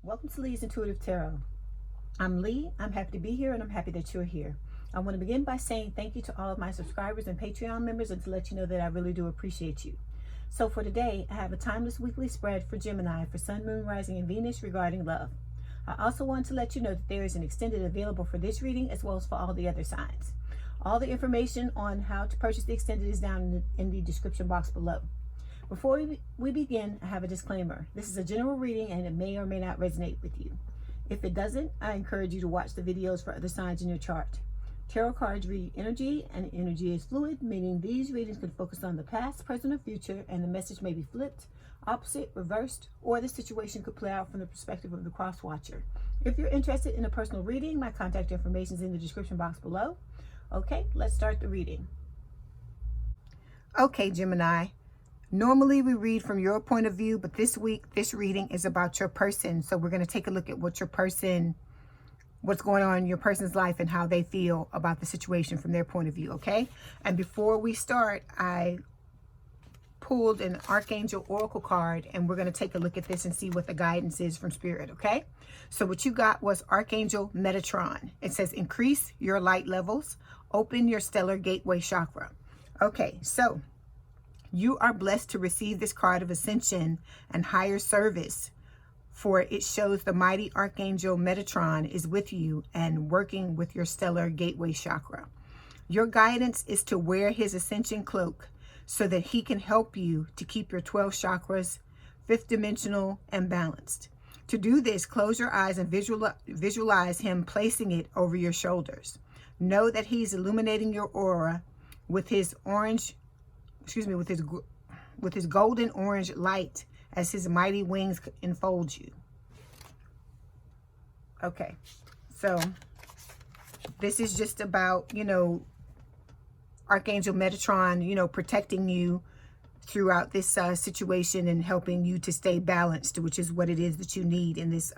Welcome to Leigh's Intuitive Tarot. I'm Leigh. I'm happy to be here and I'm happy that you're here. I want to begin by saying thank you to all of my subscribers and Patreon members and to let you know that I really do appreciate you. So for today, I have a timeless weekly spread for Gemini for Sun, Moon, Rising, and Venus regarding love. I also want to let you know that there is an extended available for this reading as well as for all the other signs. All the information on how to purchase the extended is down in the description box below. Before we begin, I have a disclaimer. This is a general reading and it may or may not resonate with you. If it doesn't, I encourage you to watch the videos for other signs in your chart. Tarot cards read energy, and energy is fluid, meaning these readings can focus on the past, present, or future, and the message may be flipped, opposite, reversed, or the situation could play out from the perspective of the cross-watcher. If you're interested in a personal reading, my contact information is in the description box below. Okay, let's start the reading. Okay, Gemini. Normally we read from your point of view, but this week, this reading is about your person. So we're going to take a look at what's going on in your person's life and how they feel about the situation from their point of view, okay? And before we start, I pulled an Archangel Oracle card, and we're going to take a look at this and see what the guidance is from Spirit, okay? So what you got was Archangel Metatron. It says, increase your light levels, open your stellar gateway chakra. Okay, so you are blessed to receive this card of ascension and higher service, for it shows the mighty Archangel Metatron is with you and working with your stellar gateway chakra. Your guidance is to wear his ascension cloak so that he can help you to keep your 12 chakras fifth dimensional and balanced. To do this, close your eyes and visualize him placing it over your shoulders. Know that he's illuminating your aura with his with his golden orange light as his mighty wings enfold you. Okay, so this is just about, Archangel Metatron, protecting you throughout this situation and helping you to stay balanced, which is what it is that you need in this,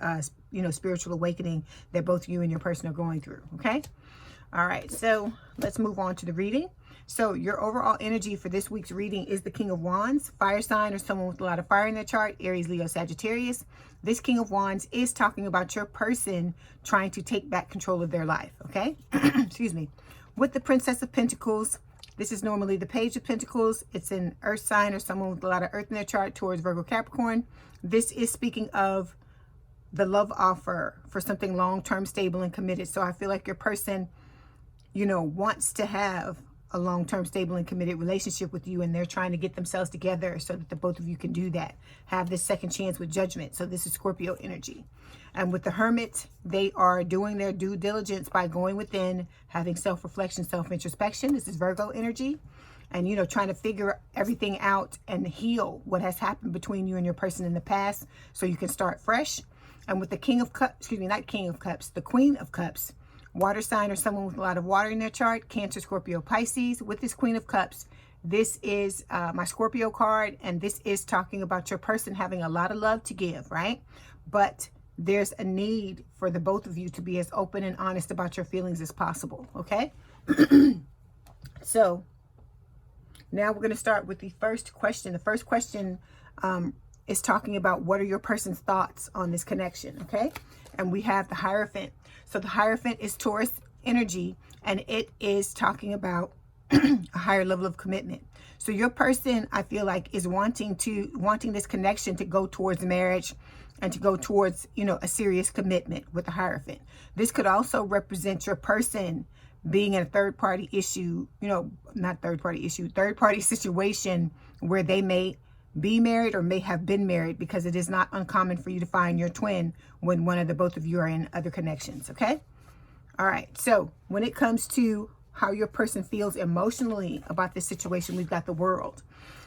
spiritual awakening that both you and your person are going through, okay? All right, so let's move on to the reading. So your overall energy for this week's reading is the King of Wands, fire sign or someone with a lot of fire in their chart, Aries, Leo, Sagittarius. This King of Wands is talking about your person trying to take back control of their life, okay? Excuse me. With the Princess of Pentacles, this is normally the Page of Pentacles. It's an earth sign or someone with a lot of earth in their chart towards Virgo, Capricorn. This is speaking of the love offer for something long-term, stable, and committed. So I feel like your person, wants to have a long-term, stable, and committed relationship with you, and they're trying to get themselves together so that the both of you can do that. Have this second chance with Judgment. So this is Scorpio energy. And with the Hermit, they are doing their due diligence by going within, having self-reflection, self-introspection. This is Virgo energy. And, trying to figure everything out and heal what has happened between you and your person in the past so you can start fresh. And with the King of Cups, not King of Cups, the Queen of Cups, water sign or someone with a lot of water in their chart, Cancer, Scorpio, Pisces. With this Queen of Cups, this is my Scorpio card, and this is talking about your person having a lot of love to give, right? But there's a need for the both of you to be as open and honest about your feelings as possible, okay? So now we're going to start with the first question. The first question is talking about what are your person's thoughts on this connection, okay? And we have the Hierophant. So the Hierophant is Taurus energy, and it is talking about a higher level of commitment. So your person, I feel like, is wanting this connection to go towards marriage and to go towards, a serious commitment with the Hierophant. This could also represent your person being in a third-party issue, third-party situation where they may be married or may have been married, because it is not uncommon for you to find your twin when one of the both of you are in other connections, okay? All right, so when it comes to how your person feels emotionally about this situation, we've got the World.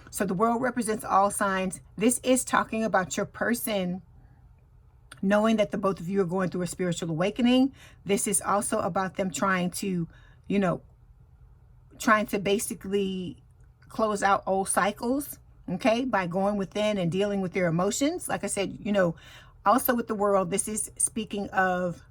So the World represents all signs. This is talking about your person knowing that the both of you are going through a spiritual awakening. This is also about them trying to basically close out old cycles, okay, by going within and dealing with their emotions. Like I said, also with the World, this is speaking of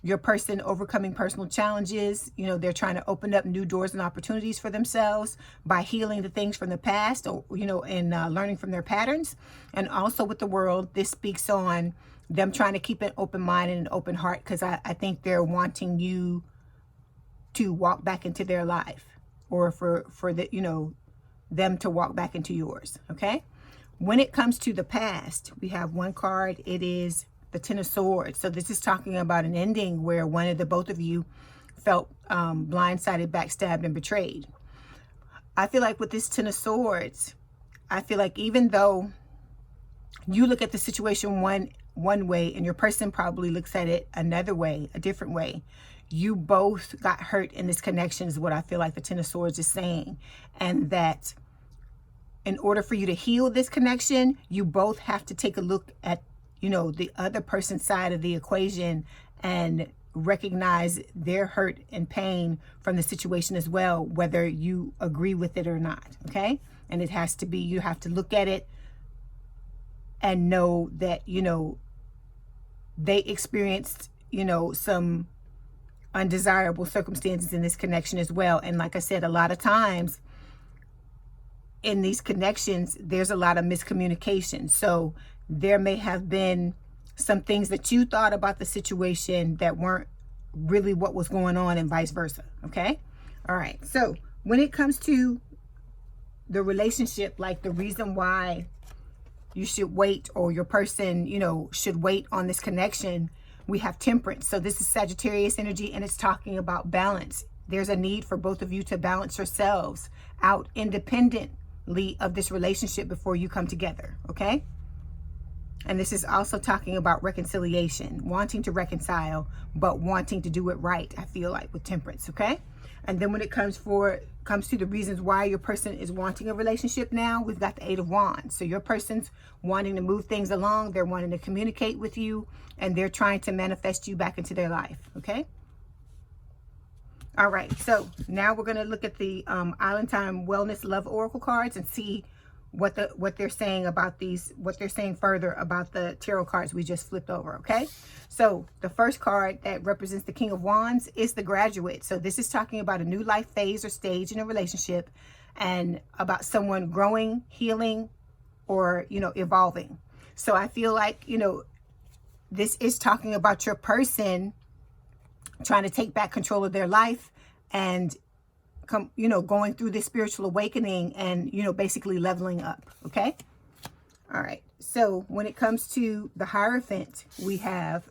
your person overcoming personal challenges. They're trying to open up new doors and opportunities for themselves by healing the things from the past, or, and learning from their patterns. And also with the World, this speaks on them trying to keep an open mind and an open heart, because I think they're wanting you to walk back into their life, or for the, you know, them to walk back into yours. Okay, when it comes to the past, we have one card. It is the Ten of Swords. So this is talking about an ending where both of you felt blindsided, backstabbed, and betrayed. I feel like with this Ten of Swords, I feel like even though you look at the situation one way and your person probably looks at it another way, a different way, you both got hurt in this connection is what I feel like the Ten of Swords is saying. And that in order for you to heal this connection, you both have to take a look at, you know, the other person's side of the equation and recognize their hurt and pain from the situation as well, whether you agree with it or not. Okay, and it has to be, you have to look at it and know that, you know, they experienced, you know, some undesirable circumstances in this connection as well. And like I said, a lot of times in these connections, there's a lot of miscommunication. So there may have been some things that you thought about the situation that weren't really what was going on, and vice versa. Okay, all right. So when it comes to the relationship, like the reason why you should wait, or your person, you know, should wait on this connection, we have Temperance. So this is Sagittarius energy, and it's talking about balance. There's a need for both of you to balance yourselves out independently of this relationship before you come together. Okay, and this is also talking about reconciliation, wanting to reconcile, but wanting to do it right, I feel like, with Temperance. Okay, and then when it comes to the reasons why your person is wanting a relationship now, we've got the Eight of Wands. So your person's wanting to move things along, they're wanting to communicate with you, and they're trying to manifest you back into their life. Okay, all right. So now we're going to look at the Island Time Wellness Love Oracle cards and see what they're saying about these, what they're saying further about the tarot cards we just flipped over. Okay, so the first card that represents the King of Wands is the Graduate. So this is talking about a new life phase or stage in a relationship, and about someone growing, healing, or, you know, evolving. So I feel like, you know, this is talking about your person trying to take back control of their life and you know, going through this spiritual awakening and, you know, basically leveling up. Okay, all right. So when it comes to the Hierophant, we have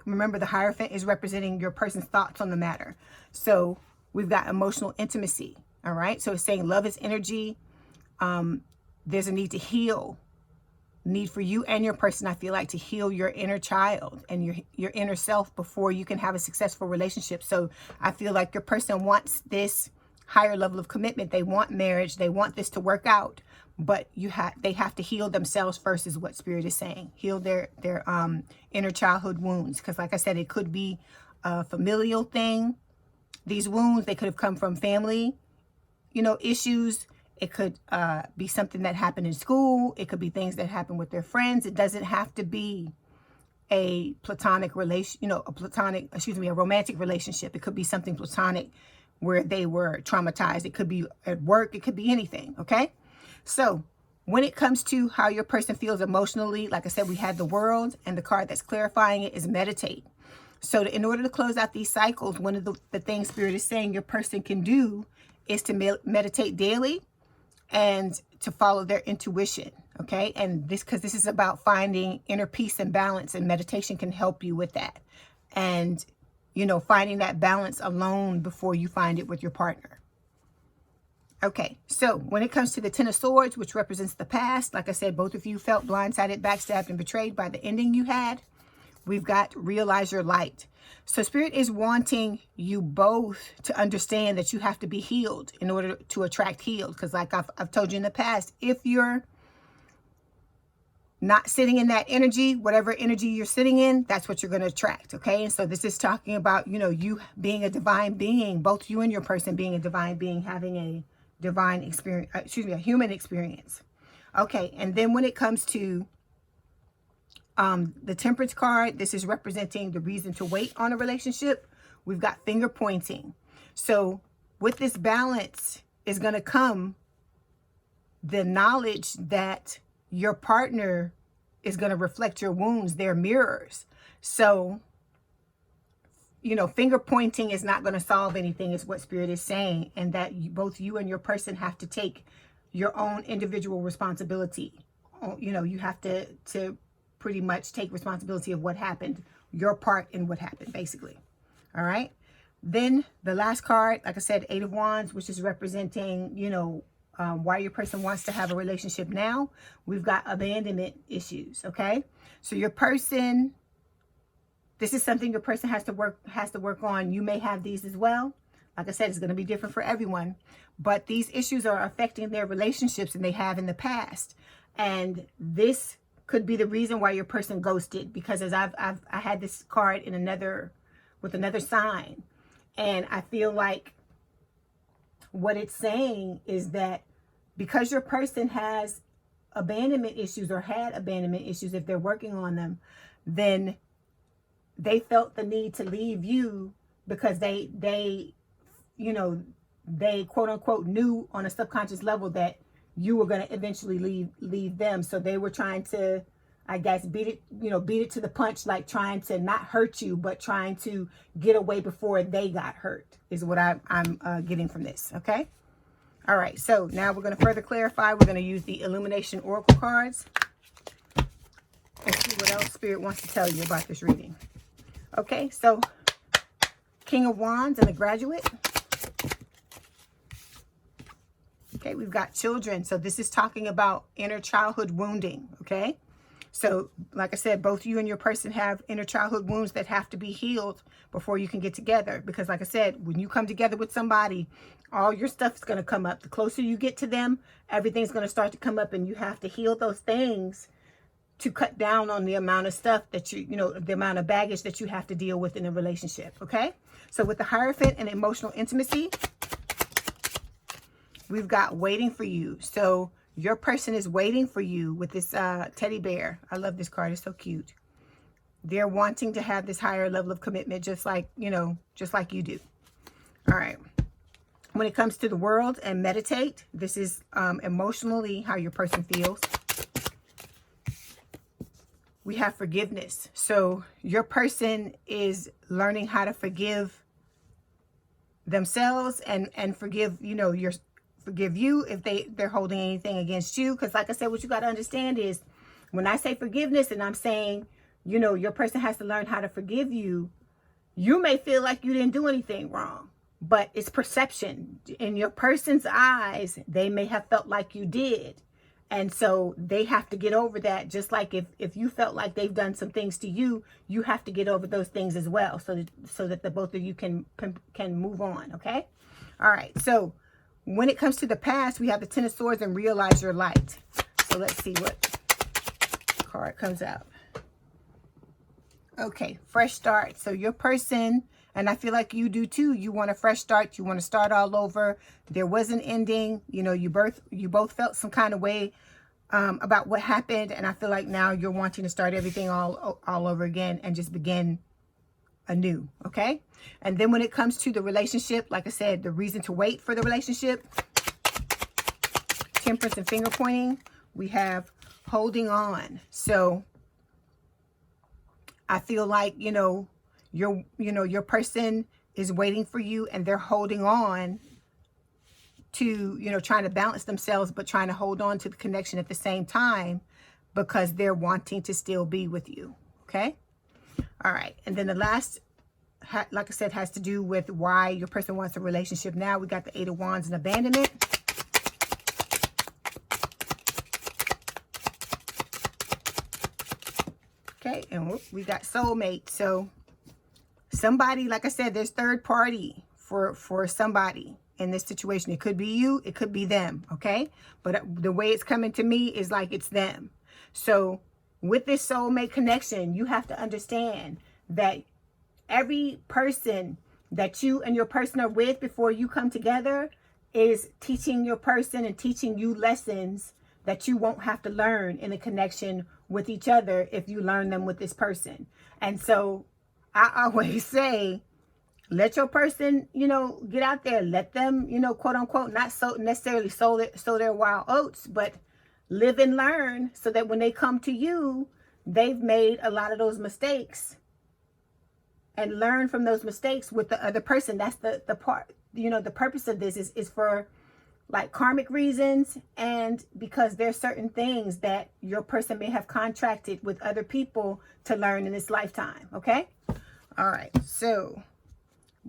remember the Hierophant is representing your person's thoughts on the matter. So we've got emotional intimacy. All right, so it's saying love is energy. There's a need to heal, need for you and your person, I feel like, to heal your inner child and your inner self before you can have a successful relationship. So I feel like your person wants this higher level of commitment. They want marriage. They want this to work out, but they have to heal themselves first, is what Spirit is saying. Heal their inner childhood wounds, because like I said, it could be a familial thing. These wounds, they could have come from family, you know, issues. It could be something that happened in school. It could be things that happen with their friends. It doesn't have to be a platonic relation, you know, a romantic relationship. It could be something platonic where they were traumatized. It could be at work. It could be anything. Okay, so when it comes to how your person feels emotionally, like I said, we had the World, and the card that's clarifying it is meditate. So in order to close out these cycles, one of the things Spirit is saying your person can do is to meditate daily and to follow their intuition. Okay, and because this is about finding inner peace and balance, and meditation can help you with that, and, you know, finding that balance alone before you find it with your partner. Okay, so when it comes to the Ten of Swords, which represents the past, like I said, both of you felt blindsided, backstabbed, and betrayed by the ending you had. We've got realize your light. So Spirit is wanting you both to understand that you have to be healed in order to attract healed. Because like I've told you in the past, if you're not sitting in that energy, whatever energy you're sitting in, that's what you're going to attract. Okay, and so this is talking about, you know, you being a divine being, both you and your person being a divine being, having a divine experience, a human experience. Okay, and then when it comes to the Temperance card, this is representing the reason to wait on a relationship. We've got finger pointing. So with this balance is going to come the knowledge that your partner is going to reflect your wounds. They're mirrors. So, you know, finger pointing is not going to solve anything, is what Spirit is saying. And that both you and your person have to take your own individual responsibility. You know, you have to pretty much take responsibility of what happened, your part in what happened, basically. All right. Then the last card, like I said, 8 of Wands, which is representing, you know, why your person wants to have a relationship now. We've got abandonment issues. Okay. So your person, this is something your person has to work on. You may have these as well. Like I said, it's going to be different for everyone, but these issues are affecting their relationships and they have in the past. And this could be the reason why your person ghosted, because as I had this card in with another sign, and I feel like what it's saying is that because your person has abandonment issues or had abandonment issues, if they're working on them, then they felt the need to leave you because they you know, they quote unquote knew on a subconscious level that you were going to eventually leave them. So they were trying to, I guess, beat it to the punch, like trying to not hurt you, but trying to get away before they got hurt, is what I'm getting from this. Okay. All right. So now we're going to further clarify. We're going to use the Illumination Oracle cards and see what else Spirit wants to tell you about this reading. Okay. So King of Wands and the Graduate. Okay, we've got children. So this is talking about inner childhood wounding. Okay. So like I said, both you and your person have inner childhood wounds that have to be healed before you can get together. Because like I said, when you come together with somebody, all your stuff is going to come up. The closer you get to them, everything's going to start to come up, and you have to heal those things to cut down on the amount of stuff that you know, the amount of baggage that you have to deal with in a relationship. Okay. So with the Hierophant and emotional intimacy, we've got waiting for you. So your person is waiting for you with this teddy bear. I love this card. It's so cute. They're wanting to have this higher level of commitment, just like, you know, just like you do. All right. When it comes to the world and meditate, this is emotionally how your person feels. We have forgiveness. So your person is learning how to forgive themselves and forgive, you know, forgive you if they're holding anything against you. Because like I said, what you got to understand is when I say forgiveness and I'm saying, you know, your person has to learn how to forgive you, you may feel like you didn't do anything wrong, but it's perception. In your person's eyes, they may have felt like you did. And so they have to get over that. Just like if you felt like they've done some things to you, you have to get over those things as well, so that the both of you can move on. Okay. All right. So when it comes to the past, we have the Ten of Swords and realize your light. So let's see what card comes out. Okay, fresh start. So your person, and I feel like you do too, you want a fresh start. You want to start all over. There was an ending. You know, you both felt some kind of way about what happened. And I feel like now you're wanting to start everything all over again and just begin anew. Okay. And then when it comes to the relationship, like I said, the reason to wait for the relationship, Temperance and finger pointing, we have holding on. So I feel like, you know, your person is waiting for you and they're holding on to, you know, trying to balance themselves, but trying to hold on to the connection at the same time because they're wanting to still be with you. Okay. All right. And then the last, like I said, has to do with why your person wants a relationship now. We got the Eight of Wands and abandonment. Okay. And we got soulmate. So somebody, like I said, there's third party for somebody in this situation. It could be you. It could be them. Okay. But the way it's coming to me is like it's them. So with this soulmate connection, you have to understand that every person that you and your person are with before you come together is teaching your person and teaching you lessons that you won't have to learn in a connection with each other if you learn them with this person. And so I always say, let your person, you know, get out there. Let them, you know, quote unquote, not so necessarily sow their wild oats, but live and learn, so that when they come to you, they've made a lot of those mistakes and learn from those mistakes with the other person. That's the part, you know, the purpose of this is for like karmic reasons, and because there's certain things that your person may have contracted with other people to learn in this lifetime. Okay. All right. So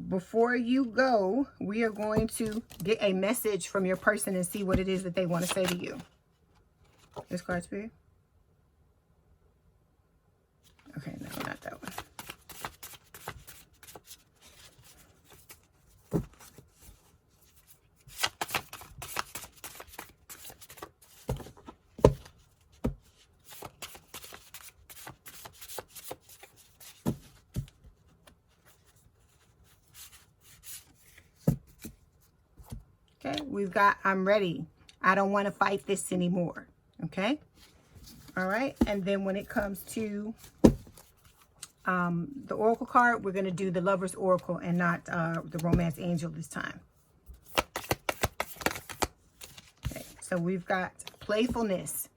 before you go, we are going to get a message from your person and see what it is that they want to say to you. This card, Spirit. Okay, no, not that one. Okay, we've got, I'm ready. I don't want to fight this anymore. Okay. All right. And then when it comes to the Oracle card, we're going to do the Lover's Oracle and not the Romance Angel this time. Okay. So we've got playfulness.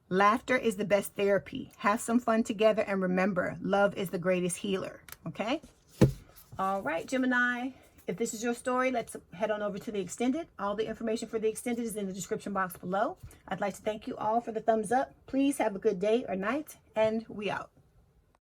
Laughter is the best therapy. Have some fun together, and remember, love is the greatest healer. Okay. All right, Gemini. If this is your story, let's head on over to the extended. All the information for the extended is in the description box below. I'd like to thank you all for the thumbs up. Please have a good day or night, and we out.